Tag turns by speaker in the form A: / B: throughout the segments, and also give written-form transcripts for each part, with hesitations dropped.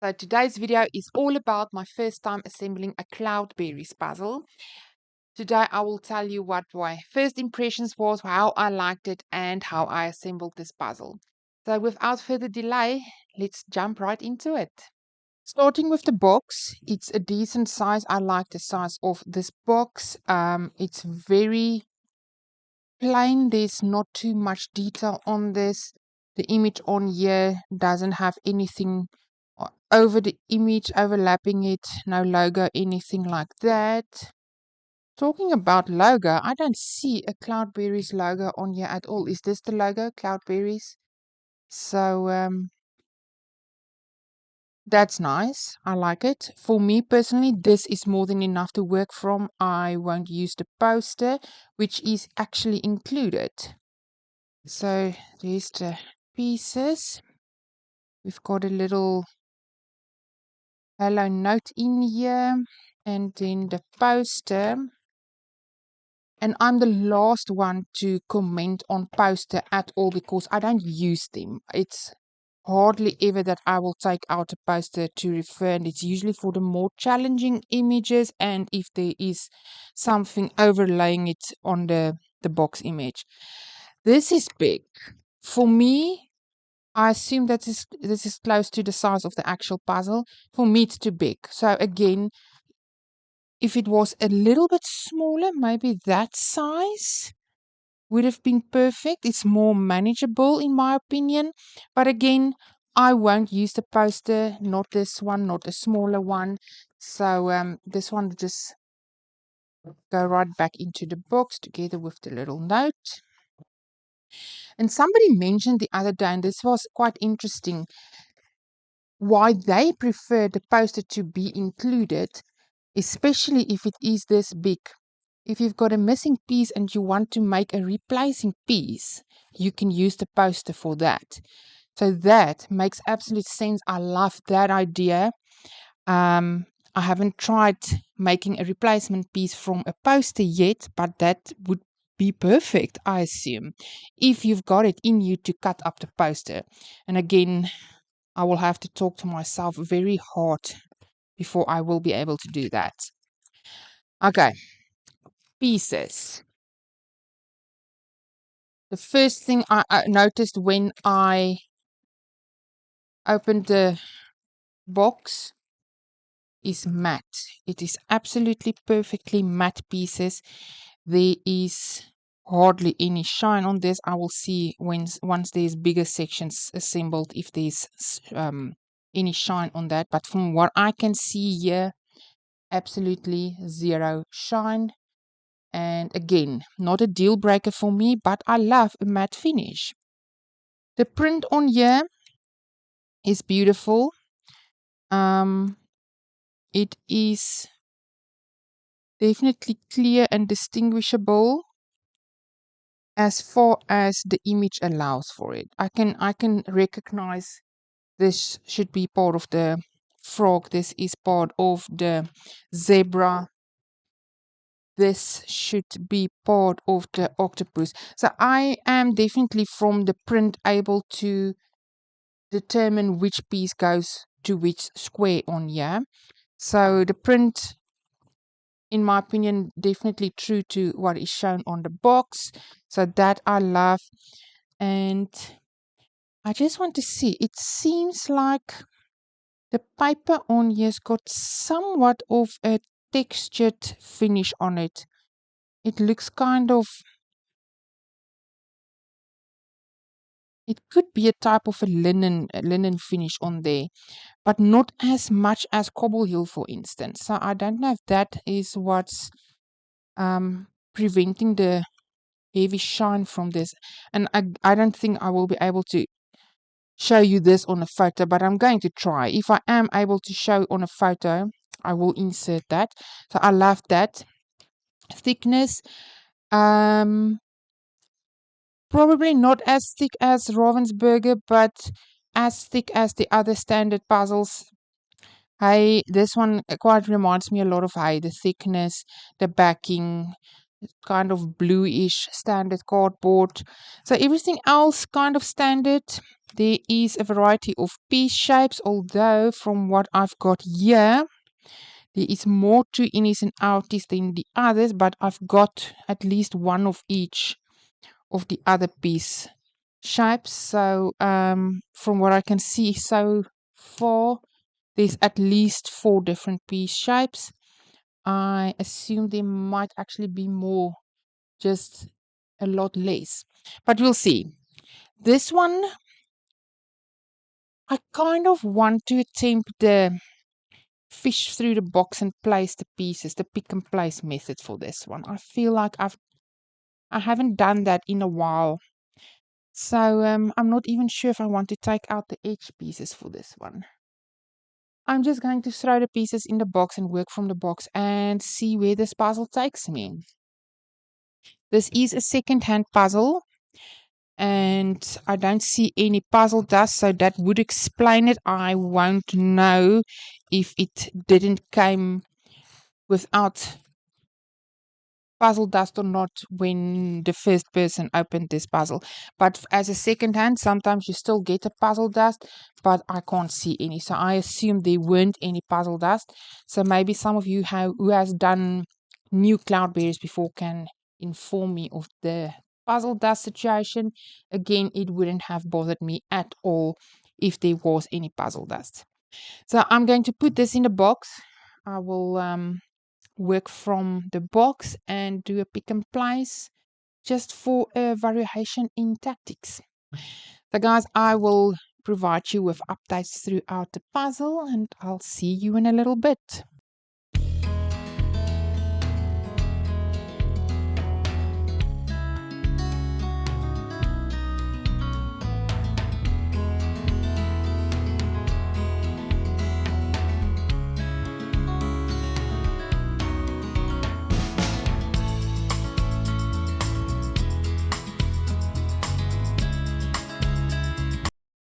A: So today's video is all about my first time assembling a Cloudberries puzzle. Today I will tell you what my first impressions was, how I liked it, and how I assembled this puzzle. So without further delay, let's jump right into it. Starting with the box, it's a decent size. I like the size of this box. It's very plain. There's not too much detail on this. The image on here doesn't have anything over the image, overlapping it, no logo, anything like that. Talking about logo, I don't see a Cloudberries logo on here at all. Is this the logo, Cloudberries? So that's nice. I like it. For me personally, this is more than enough to work from. I won't use the poster, which is actually included. So there's the pieces. We've got a little hello note in here, and then the poster. And I'm the last one to comment on poster at all because I don't use them. It's hardly ever that I will take out a poster to refer, and it's usually for the more challenging images and if there is something overlaying it on the box image. This is big. For me, I assume that this is close to the size of the actual puzzle. For me, it's too big. So again, if it was a little bit smaller, maybe that size would have been perfect. It's more manageable in my opinion. But again, I won't use the poster, not this one, not a smaller one. So this one will just go right back into the box together with the little note. And somebody mentioned the other day, and this was quite interesting, why they prefer the poster to be included, especially if it is this big. If you've got a missing piece and you want to make a replacing piece, you can use the poster for that. So that makes absolute sense. I love that idea. I haven't tried making a replacement piece from a poster yet, but that would be perfect, I assume, if you've got it in you to cut up the poster. And again, I will have to talk to myself very hard before I will be able to do that. Okay, pieces. The first thing I noticed when I opened the box is matte. It is absolutely perfectly matte pieces. There is hardly any shine on this. I will see once there's bigger sections assembled if there's any shine on that. But from what I can see here, absolutely zero shine. And again, not a deal breaker for me, but I love a matte finish. The print on here is beautiful. It is definitely clear and distinguishable as far as the image allows for it. I can recognize this should be part of the frog. This is part of the zebra. This should be part of the octopus. So I am definitely from the print able to determine which piece goes to which square on here. So the print, in my opinion, definitely true to what is shown on the box. So that I love. And I just want to see, it seems like the paper on here's got somewhat of a textured finish on it. It looks kind of, it could be a type of a linen finish on there, but not as much as cobble heel, for instance. So I don't know if that is what's preventing the heavy shine from this. And I don't think I will be able to show you this on a photo, but I'm going to try. If I am able to show on a photo, I will insert that. So I love that. Thickness, probably not as thick as Ravensburger, but as thick as the other standard puzzles. Hey, this one quite reminds me a lot of the thickness, the backing, kind of bluish standard cardboard. So everything else kind of standard. there is a variety of piece shapes, although from what I've got here, there is more to innies and outies than the others, but I've got at least one of each of the other piece shapes. So from what I can see so far, there's at least 4 different piece shapes. I assume there might actually be more, just a lot less. But we'll see. This one, I kind of want to attempt the fish through the box and place the pieces, the pick and place method for this one. I feel like I haven't done that in a while. So I'm not even sure if I want to take out the edge pieces for this one. I'm just going to throw the pieces in the box and work from the box and see where this puzzle takes me. This is a second-hand puzzle, and I don't see any puzzle dust, so that would explain it. I won't know if it didn't come without puzzle dust or not when the first person opened this puzzle. But as a second hand, sometimes you still get a puzzle dust, but I can't see any. So I assume there weren't any puzzle dust. So maybe some of you who has done new Cloudberries before can inform me of the puzzle dust situation. Again, it wouldn't have bothered me at all if there was any puzzle dust. So I'm going to put this in the box. I will work from the box and do a pick and place just for a variation in tactics. So guys, I will provide you with updates throughout the puzzle, and I'll see you in a little bit.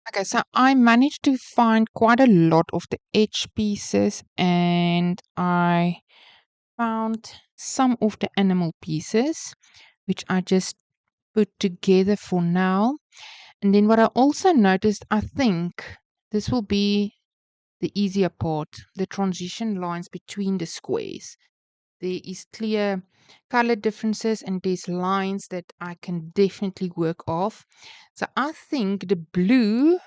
A: Okay, so I managed to find quite a lot of the edge pieces, and I found some of the animal pieces, which I just put together for now. And then what I also noticed, I think this will be the easier part, the transition lines between the squares. There is clear color differences and there's lines that I can definitely work off. So I think the blue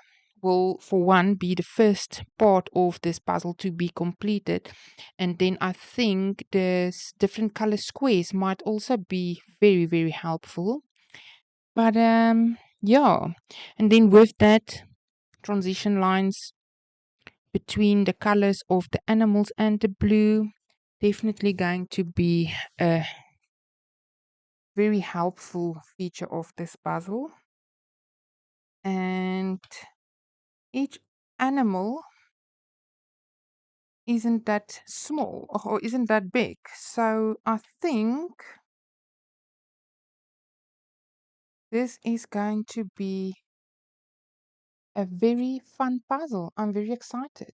A: will, for one, be the first part of this puzzle to be completed. And then I think the different color squares might also be very, very helpful. But yeah, and then with that, transition lines between the colors of the animals and the blue, definitely going to be a very helpful feature of this puzzle. And each animal isn't that small or isn't that big. So I think this is going to be a very fun puzzle. I'm very excited.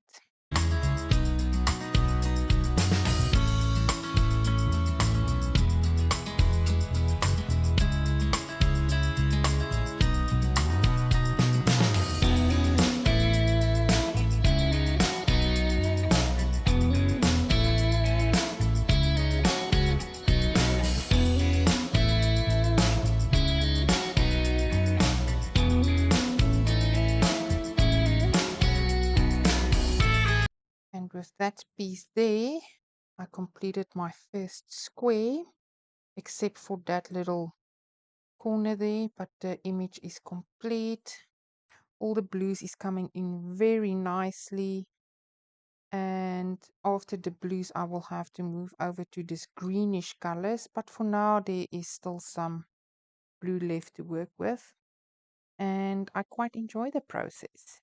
A: And with that piece there, I completed my first square, except for that little corner there, but the image is complete. All the blues is coming in very nicely. And after the blues, I will have to move over to this greenish colors. But for now, there is still some blue left to work with. And I quite enjoy the process.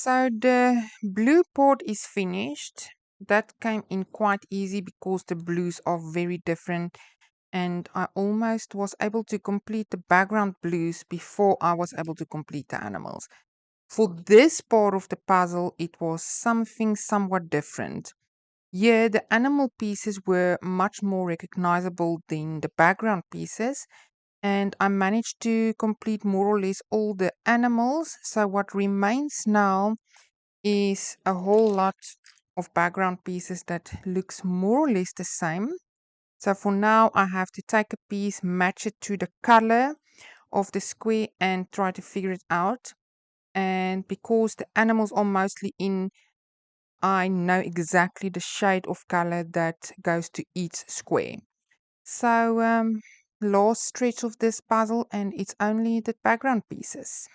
A: So the blue part is finished. That came in quite easy because the blues are very different, and I almost was able to complete the background blues before I was able to complete the animals. For this part of the puzzle, it was something somewhat different. Yeah, the animal pieces were much more recognizable than the background pieces, and I managed to complete more or less all the animals. So, what remains now is a whole lot of background pieces that looks more or less the same. So, for now, I have to take a piece, match it to the color of the square, and try to figure it out. And because the animals are mostly in, I know exactly the shade of color that goes to each square. So, last stretch of this puzzle, and it's only the background pieces.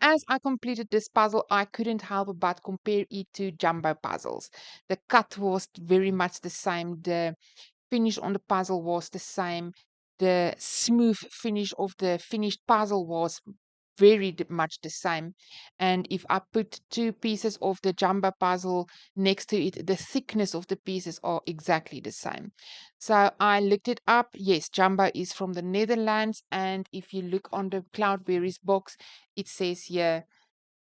A: As I completed this puzzle, I couldn't help but compare it to Jumbo puzzles. The cut was very much the same. The finish on the puzzle was the same. The smooth finish of the finished puzzle was very much the same. And if I put two pieces of the Jumbo puzzle next to it, the thickness of the pieces are exactly the same. So I looked it up. Yes, Jumbo is from the Netherlands. And if you look on the Cloudberries box, it says here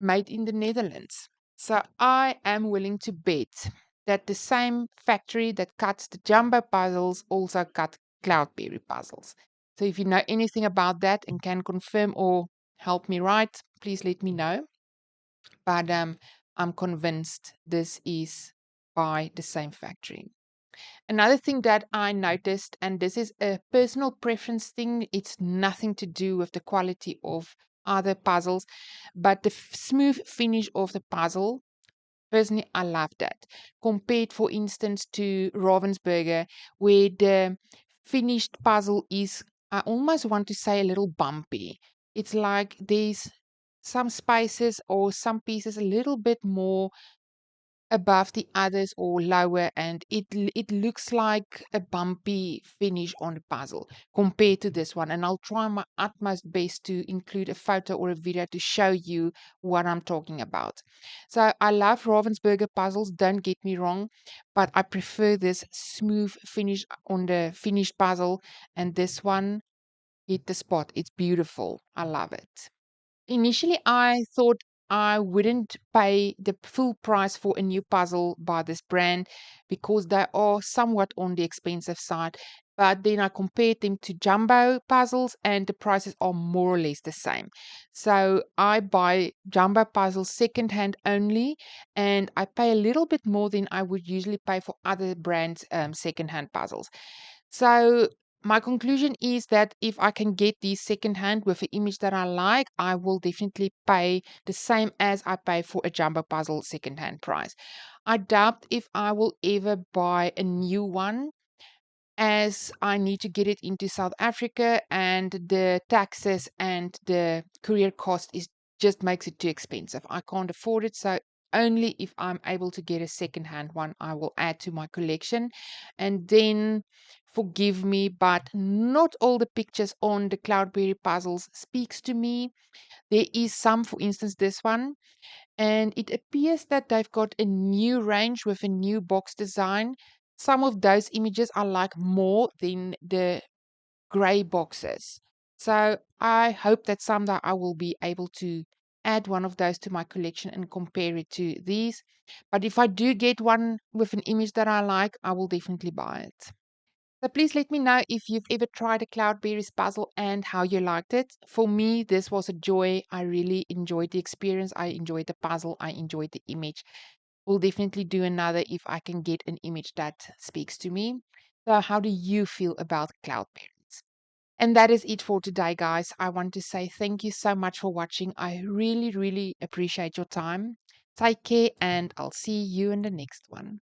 A: made in the Netherlands. So I am willing to bet that the same factory that cuts the Jumbo puzzles also cut Cloudberry puzzles. So if you know anything about that and can confirm or help me write, please let me know. But I'm convinced this is by the same factory. Another thing that I noticed, and this is a personal preference thing, it's nothing to do with the quality of other puzzles, but the smooth finish of the puzzle. Personally, I love that. Compared, for instance, to Ravensburger, where the finished puzzle is, I almost want to say, a little bumpy. It's like there's some spaces or some pieces a little bit more above the others or lower, and it looks like a bumpy finish on the puzzle compared to this one. And I'll try my utmost best to include a photo or a video to show you what I'm talking about. So I love Ravensburger puzzles, don't get me wrong, but I prefer this smooth finish on the finished puzzle, and this one hit the spot. It's beautiful. I love it. Initially, I thought I wouldn't pay the full price for a new puzzle by this brand because they are somewhat on the expensive side. But then I compared them to Jumbo puzzles, and the prices are more or less the same. So I buy Jumbo puzzles secondhand only, and I pay a little bit more than I would usually pay for other brands' secondhand puzzles. So my conclusion is that if I can get these secondhand with an image that I like, I will definitely pay the same as I pay for a Jumbo puzzle secondhand price. I doubt if I will ever buy a new one, as I need to get it into South Africa, and the taxes and the courier cost is just makes it too expensive. I can't afford it. So only if I'm able to get a second-hand one, I will add to my collection. And then forgive me, but not all the pictures on the Cloudberry puzzles speaks to me. There is some, for instance, this one, and it appears that they've got a new range with a new box design. Some of those images I like more than the gray boxes. So I hope that someday I will be able to add one of those to my collection and compare it to these. But if I do get one with an image that I like, I will definitely buy it. So please let me know if you've ever tried a Cloudberries puzzle and how you liked it. For me, this was a joy. I really enjoyed the experience. I enjoyed the puzzle. I enjoyed the image. We'll definitely do another if I can get an image that speaks to me. So how do you feel about Cloudberries? And that is it for today, guys. I want to say thank you so much for watching. I really, really appreciate your time. Take care, and I'll see you in the next one.